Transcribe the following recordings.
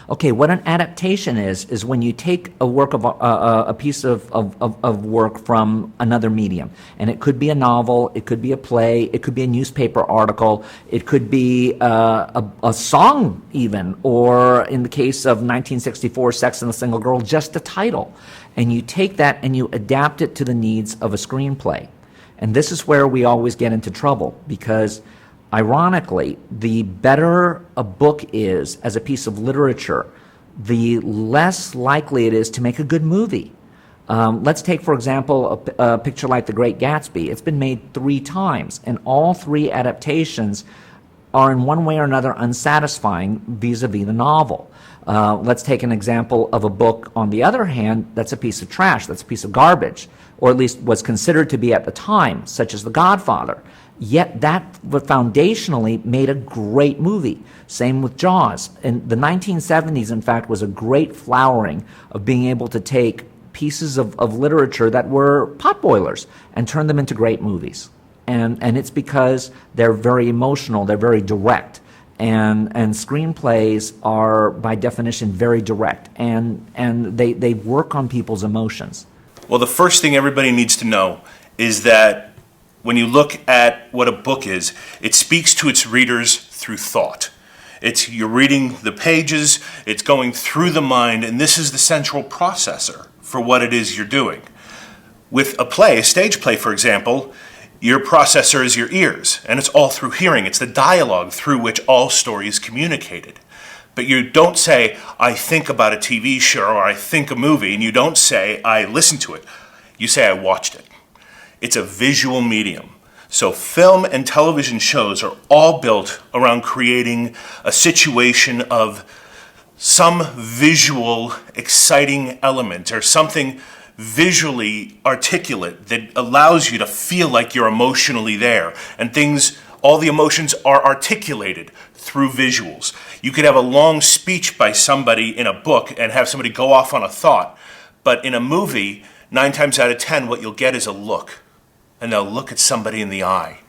Okay, what an adaptation is when you take a work of a piece of work from another medium, and it could be a novel, it could be a play, it could be a newspaper article, it could be a song even, or in the case of 1964, Sex and the Single Girl, just a title. And you take that and you adapt it to the needs of a screenplay. And this is where we always get into trouble, because ironically, the better a book is as a piece of literature, the less likely it is to make a good movie. Let's take, for example, a picture like The Great Gatsby. It's been made 3 times, and all 3 adaptations are in one way or another unsatisfying vis-a-vis the novel. Let's take an example of a book, on the other hand, that's a piece of trash, that's a piece of garbage, or at least was considered to be at the time, such as The Godfather. Yet that foundationally made a great movie. Same with Jaws. And the 1970s, in fact, was a great flowering of being able to take pieces of literature that were potboilers and turn them into great movies. And it's because they're very emotional, they're very direct. And screenplays are, by definition, very direct. And they work on people's emotions. Well, the first thing everybody needs to know is that when you look at what a book is, it speaks to its readers through thought. You're reading the pages, it's going through the mind, and this is the central processor for what it is you're doing. With a play, a stage play, for example, your processor is your ears, and it's all through hearing. It's the dialogue through which all story is communicated. But you don't say, I think about a TV show, or I think a movie, and you don't say, I listen to it. You say, I watched it. It's a visual medium. So film and television shows are all built around creating a situation of some visual exciting element or something visually articulate that allows you to feel like you're emotionally there. And all the emotions are articulated through visuals. You could have a long speech by somebody in a book and have somebody go off on a thought. But in a movie, 9 times out of 10, what you'll get is a look. And they'll look at somebody in the eye.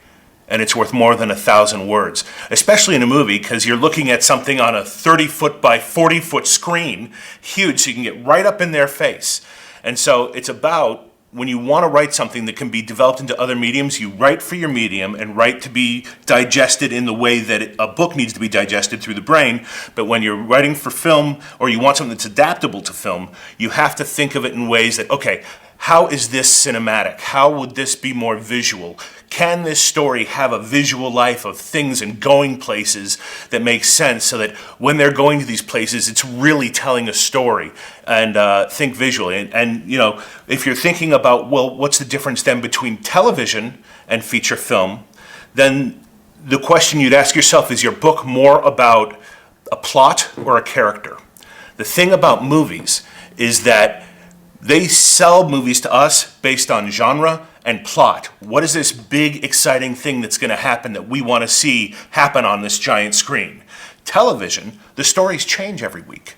And it's worth more than 1,000 words, especially in a movie, because you're looking at something on a 30-foot by 40-foot screen, huge, so you can get right up in their face. And so it's about, when you want to write something that can be developed into other mediums, you write for your medium and write to be digested in the way that a book needs to be digested through the brain. But when you're writing for film, or you want something that's adaptable to film, you have to think of it in ways that, okay, how is this cinematic? How would this be more visual? Can this story have a visual life of things and going places that make sense, so that when they're going to these places, it's really telling a story? And think visually. And you know, if you're thinking about, well, what's the difference then between television and feature film, then the question you'd ask yourself, is your book more about a plot or a character? The thing about movies is that they sell movies to us based on genre and plot. What is this big, exciting thing that's going to happen that we want to see happen on this giant screen? Television, the stories change every week.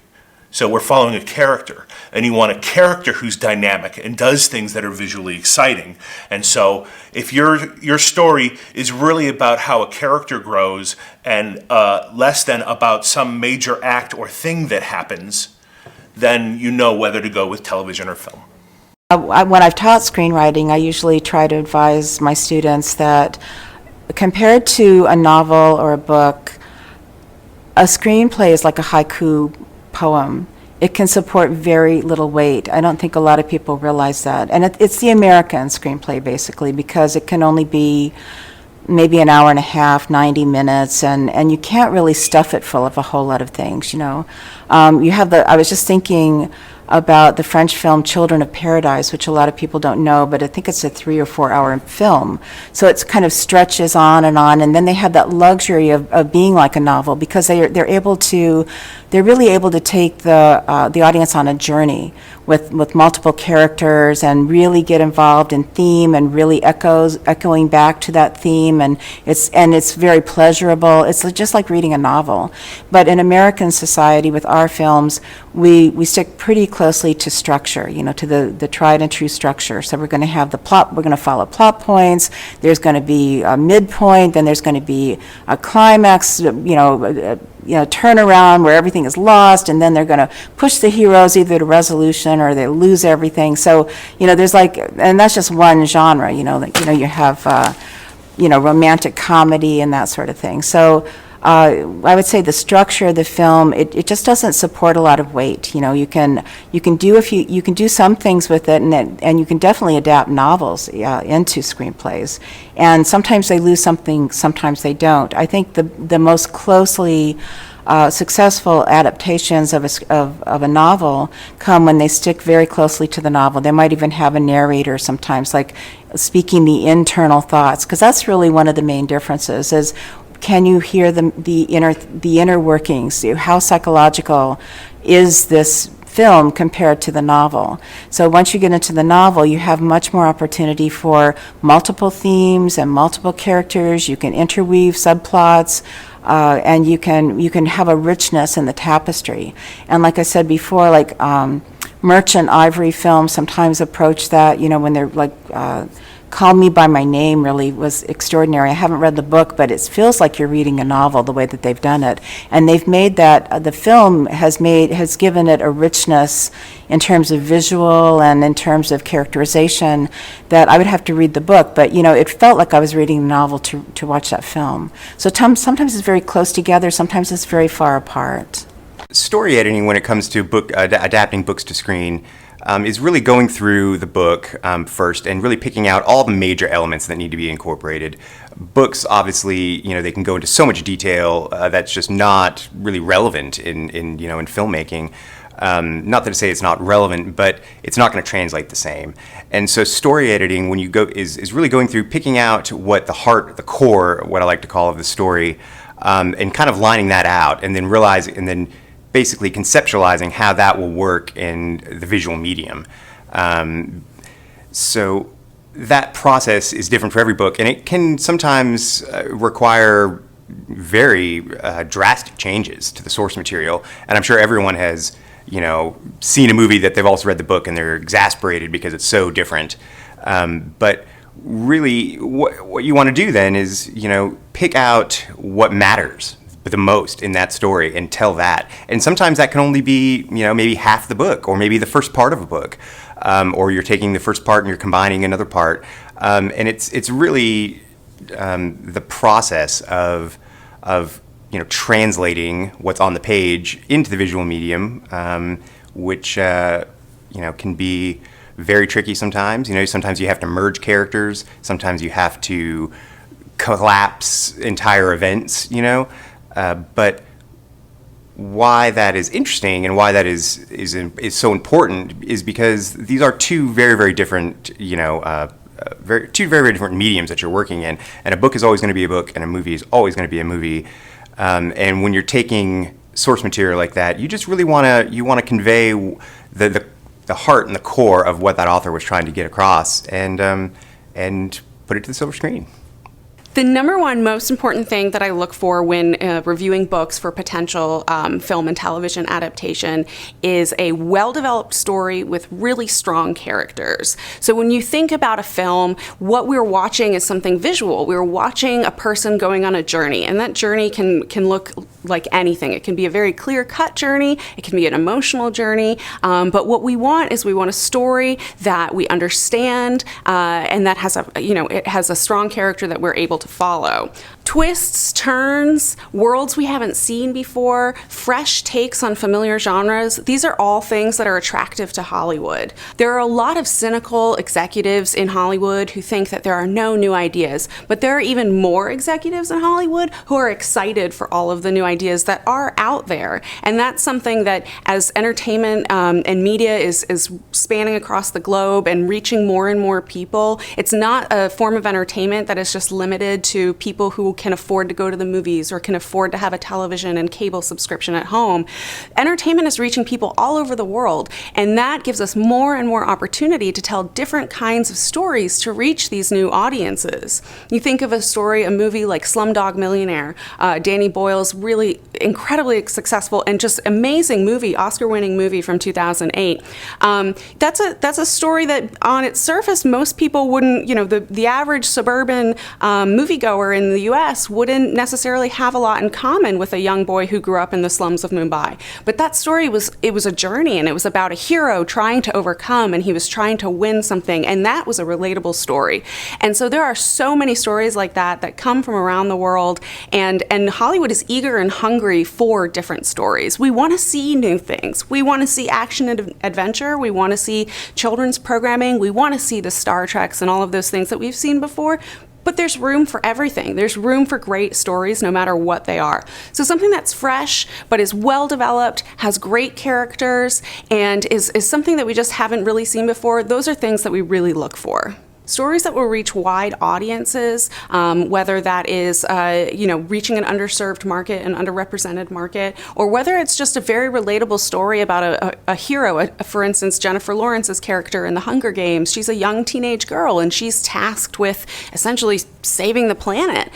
So we're following a character, and you want a character who's dynamic and does things that are visually exciting. And so if your story is really about how a character grows and less than about some major act or thing that happens, then you know whether to go with television or film. When I've taught screenwriting, I usually try to advise my students that compared to a novel or a book, a screenplay is like a haiku poem. It can support very little weight. I don't think a lot of people realize that. And it's the American screenplay, basically, because it can only be maybe an hour and a half, 90 minutes, and you can't really stuff it full of a whole lot of things, you know. I was just thinking about the French film Children of Paradise, which a lot of people don't know, but I think it's a 3 or 4 hour film. So it kind of stretches on, and then they have that luxury of being like a novel, because they're really able to take the audience on a journey with multiple characters and really get involved in theme and really echoing back to that theme, and it's very pleasurable. It's just like reading a novel. But in American society, with our films, we stick pretty closely to structure, to the tried and true structure. So we're going to have the plot, we're going to follow plot points, there's going to be a midpoint, then there's going to be a climax, turnaround where everything is lost, and then they're going to push the heroes either to resolution or they lose everything. So, there's and that's just one genre, you have, romantic comedy and that sort of thing. So I would say the structure of the film, it just doesn't support a lot of weight. You can do some things with it, and you can definitely adapt novels into screenplays. And sometimes they lose something, sometimes they don't. I think the most closely successful adaptations of a novel come when they stick very closely to the novel. They might even have a narrator sometimes, like speaking the internal thoughts, because that's really one of the main differences. Is can you hear the inner workings? How psychological is this film compared to the novel? So once you get into the novel, you have much more opportunity for multiple themes and multiple characters. You can interweave subplots, and you can have a richness in the tapestry. And like I said before, merchant ivory films sometimes approach that. When they're Call Me by My Name really was extraordinary. I haven't read the book, but it feels like you're reading a novel the way that they've done it. And they've made that, the film has given it a richness in terms of visual and in terms of characterization that I would have to read the book. But, it felt like I was reading a novel to watch that film. So sometimes it's very close together, sometimes it's very far apart. Story editing, when it comes to adapting books to screen, is really going through the book first and really picking out all the major elements that need to be incorporated. Books, obviously, they can go into so much detail that's just not really relevant in filmmaking. Not to say it's not relevant, but it's not going to translate the same. And so story editing, when you go, is really going through picking out what the heart, the core, what I like to call of the story, and kind of lining that out, and then basically conceptualizing how that will work in the visual medium. So that process is different for every book, and it can sometimes require very drastic changes to the source material. And I'm sure everyone has, seen a movie that they've also read the book and they're exasperated because it's so different. But really, what you want to do then is, pick out what matters the most in that story and tell that. And sometimes that can only be, maybe half the book, or maybe the first part of a book, or you're taking the first part and you're combining another part. And it's really the process of translating what's on the page into the visual medium, which can be very tricky sometimes. Sometimes you have to merge characters. Sometimes you have to collapse entire events. But why that is interesting and why that is so important is because these are two very, very different, two very, very different mediums that you're working in. And a book is always going to be a book, and a movie is always going to be a movie. And when you're taking source material like that, you just really want to convey the heart and the core of what that author was trying to get across, and put it to the silver screen. The number one most important thing that I look for when reviewing books for potential film and television adaptation is a well-developed story with really strong characters. So when you think about a film, what we're watching is something visual. We're watching a person going on a journey, and that journey can look like anything. It can be a very clear-cut journey. It can be an emotional journey. But what we want is a story that we understand and that has it has a strong character that we're able to follow. Twists, turns, worlds we haven't seen before, fresh takes on familiar genres, these are all things that are attractive to Hollywood. There are a lot of cynical executives in Hollywood who think that there are no new ideas, but there are even more executives in Hollywood who are excited for all of the new ideas that are out there. And that's something that as entertainment and media is spanning across the globe and reaching more and more people, it's not a form of entertainment that is just limited to people who can afford to go to the movies or can afford to have a television and cable subscription at home. Entertainment is reaching people all over the world, and that gives us more and more opportunity to tell different kinds of stories to reach these new audiences. You think of a movie like Slumdog Millionaire, Danny Boyle's really incredibly successful and just amazing movie, Oscar-winning movie from 2008. That's a story that on its surface most people wouldn't, the average suburban moviegoer in the US wouldn't necessarily have a lot in common with a young boy who grew up in the slums of Mumbai. But that story was a journey, and it was about a hero trying to overcome, and he was trying to win something, and that was a relatable story. And so there are so many stories like that come from around the world, and Hollywood is eager and hungry for different stories. We want to see new things. We want to see action and adventure. We want to see children's programming. We want to see the Star Treks and all of those things that we've seen before. But there's room for everything. There's room for great stories, no matter what they are. So something that's fresh, but is well developed, has great characters, and is something that we just haven't really seen before, those are things that we really look for. Stories that will reach wide audiences, whether that is, reaching an underserved market, an underrepresented market, or whether it's just a very relatable story about a hero. For instance, Jennifer Lawrence's character in The Hunger Games, she's a young teenage girl, and she's tasked with essentially saving the planet.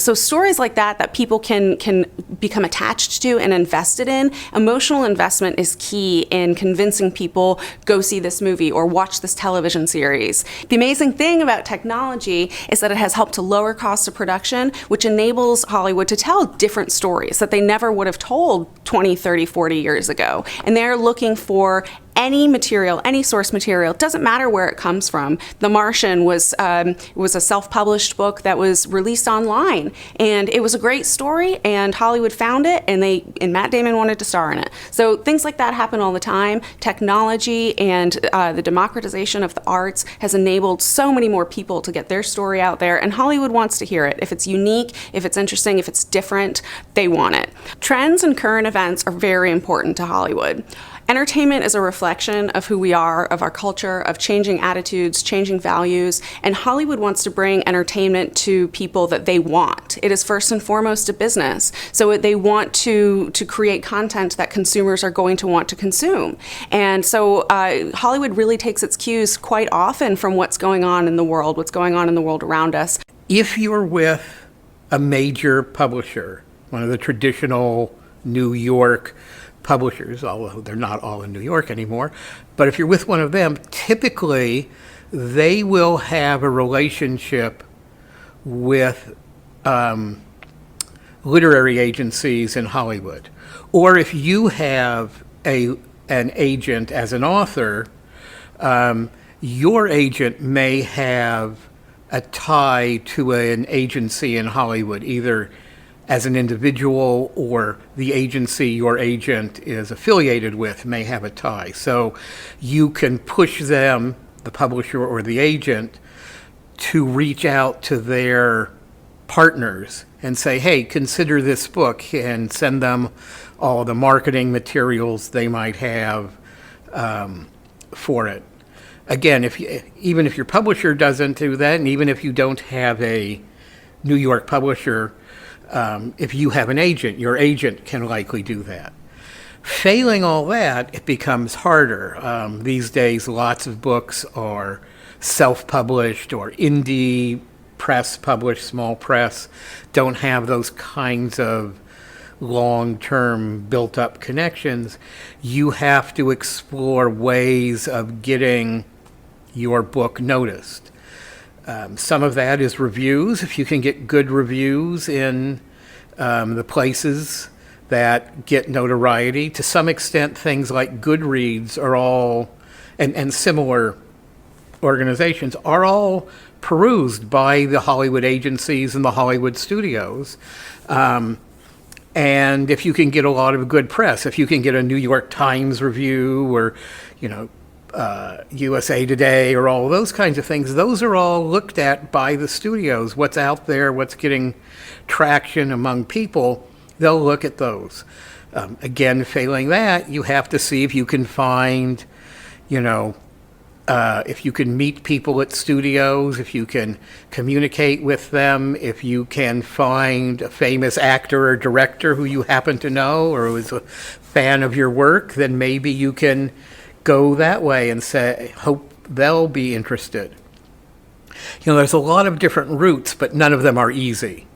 So stories like that people can become attached to and invested in. Emotional investment is key in convincing people, go see this movie or watch this television series. The amazing thing about technology is that it has helped to lower costs of production, which enables Hollywood to tell different stories that they never would have told 20, 30, 40 years ago. And they're looking for any material, any source material, it doesn't matter where it comes from. The Martian was a self-published book that was released online, and it was a great story, and Hollywood found it, and Matt Damon wanted to star in it. So things like that happen all the time. Technology and the democratization of the arts has enabled so many more people to get their story out there, and Hollywood wants to hear it. If it's unique, if it's interesting, if it's different, they want it. Trends and current events are very important to Hollywood. Entertainment is a reflection of who we are, of our culture, of changing attitudes, changing values, and Hollywood wants to bring entertainment to people that they want. It is first and foremost a business, so they want to create content that consumers are going to want to consume. And so Hollywood really takes its cues quite often from what's going on in the world, around us. If you're with a major publisher, one of the traditional New York publishers, although they're not all in New York anymore, but if you're with one of them, typically they will have a relationship with literary agencies in Hollywood. Or if you have an agent as an author, your agent may have a tie to an agency in Hollywood, either as an individual or the agency your agent is affiliated with may have a tie. So you can push them, the publisher or the agent, to reach out to their partners and say, hey, consider this book, and send them all the marketing materials they might have for it. Again, even if your publisher doesn't do that, and even if you don't have a New York publisher, if you have an agent, your agent can likely do that. Failing all that, it becomes harder. These days, lots of books are self-published or indie press published, small press, don't have those kinds of long-term built-up connections. You have to explore ways of getting your book noticed. Some of that is reviews. If you can get good reviews in the places that get notoriety. To some extent, things like Goodreads are all, and similar organizations, are all perused by the Hollywood agencies and the Hollywood studios. And if you can get a lot of good press, if you can get a New York Times review or, USA Today or all those kinds of things, those are all looked at by the studios. What's out there, what's getting traction among people, they'll look at those. Again, failing that, you have to see if you can find, if you can meet people at studios, if you can communicate with them, if you can find a famous actor or director who you happen to know or who is a fan of your work, then maybe you can go that way and say, hope they'll be interested. There's a lot of different routes, but none of them are easy.